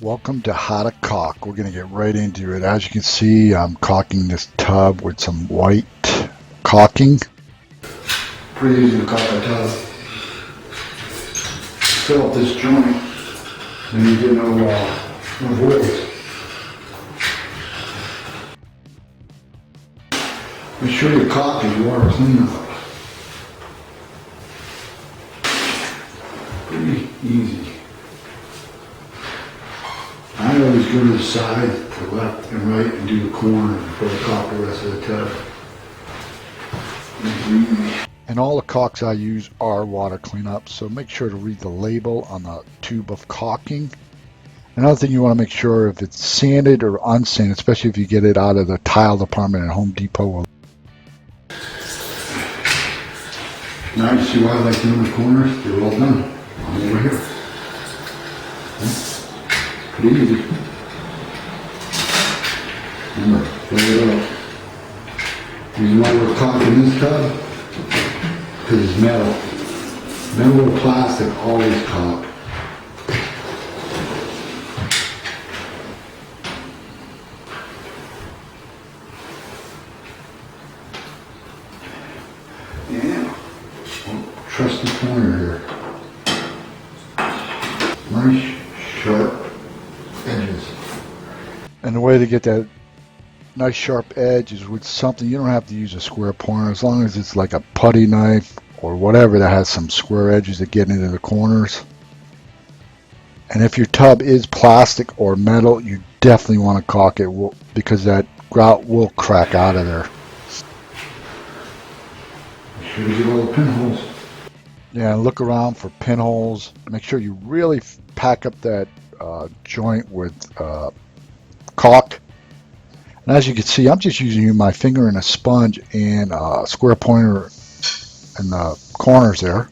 Welcome to How to Caulk. We're going to get right into it. As you can see, I'm caulking this tub with some white caulking. Pretty easy to caulk a tub. Fill up this joint and you get no voids. Make sure your caulk is water clean up. Pretty easy. I always go to the side, to left and right, and do the corner before I caulk the rest of the tub. And all the caulks I use are water cleanup, so make sure to read the label on the tube of caulking. Another thing you want to make sure if it's sanded or unsanded, especially if you get it out of the tile department at Home Depot. Now you see why I like doing the corners? They're all done. I'm over here. Pretty easy. Remember, fill it up. The reason why we're caulking this tub, because it's metal. Metal or plastic always caulk. Yeah. Trusty corner here. Nice, sharp edges. And the way to get that nice sharp edge is with something. You don't have to use a square pointer, as long as it's like a putty knife or whatever that has some square edges that get into the corners. And if your tub is plastic or metal, you definitely want to caulk it because that grout will crack out of there. Make sure you get all the pinholes. Yeah, look around for pinholes. Make sure you really pack up that joint with caulk. And as you can see, I'm just using my finger and a sponge and a square pointer in the corners there.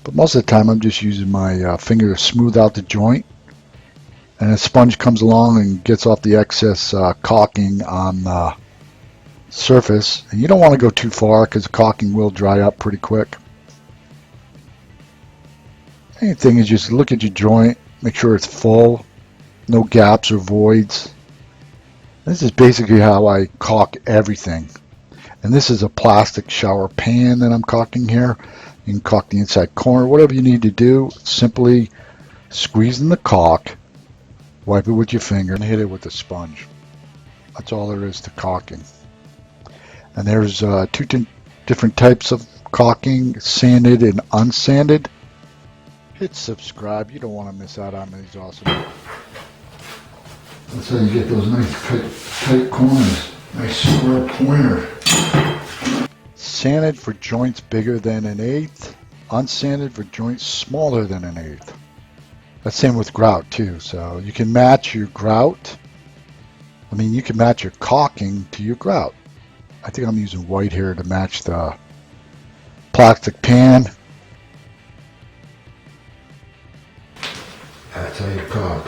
But most of the time I'm just using my finger to smooth out the joint. And a sponge comes along and gets off the excess caulking on the surface. And you don't want to go too far because the caulking will dry up pretty quick. Main thing is just look at your joint, make sure it's full, no gaps or voids. This is basically how I caulk everything. And this is a plastic shower pan that I'm caulking here. You can caulk the inside corner, whatever you need to do. Simply squeeze in the caulk, wipe it with your finger, and hit it with a sponge. That's all there is to caulking. And there's two different types of caulking, sanded and unsanded. Hit subscribe. You don't want to miss out on these awesome. That's how you get those nice tight corners. Nice square pointer. Sanded for joints bigger than 1/8. Unsanded for joints smaller than 1/8. That's same with grout too. So you can match your grout. I mean, you can match your caulking to your grout. I think I'm using white here to match the plastic pan. That's how you caulk.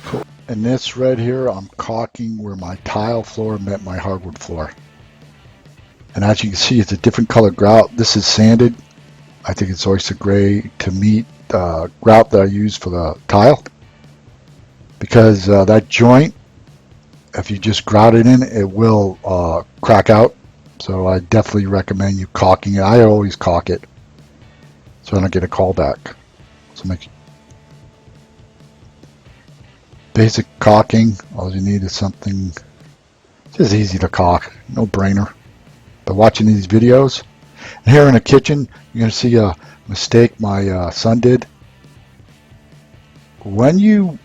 Cool. And this right here, I'm caulking where my tile floor met my hardwood floor. And as you can see, it's a different color grout. This is sanded. I think it's oyster gray to meet grout that I use for the tile. Because that joint, if you just grout it in, it will crack out. So I definitely recommend you caulking it. I always caulk it, so I don't get a call back. So make basic caulking. All you need is something just easy to caulk, no brainer. But watching these videos, and here in the kitchen, you're going to see a mistake my son did. When you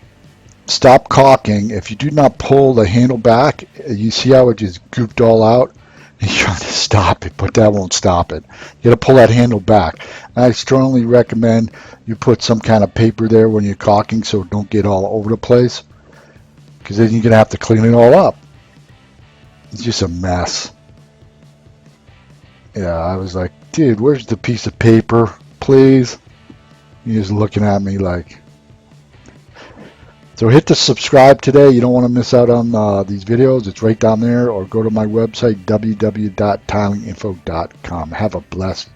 stop caulking, if you do not pull the handle back, you see how it just gooped all out. He's trying to stop it, but that won't stop it. You got to pull that handle back. And I strongly recommend you put some kind of paper there when you're caulking so it don't get all over the place, because then you're going to have to clean it all up. It's just a mess. Yeah, I was like, dude, where's the piece of paper, please? He's looking at me like. So hit the subscribe today. You don't want to miss out on these videos. It's right down there. Or go to my website, www.tilinginfo.com. Have a blessed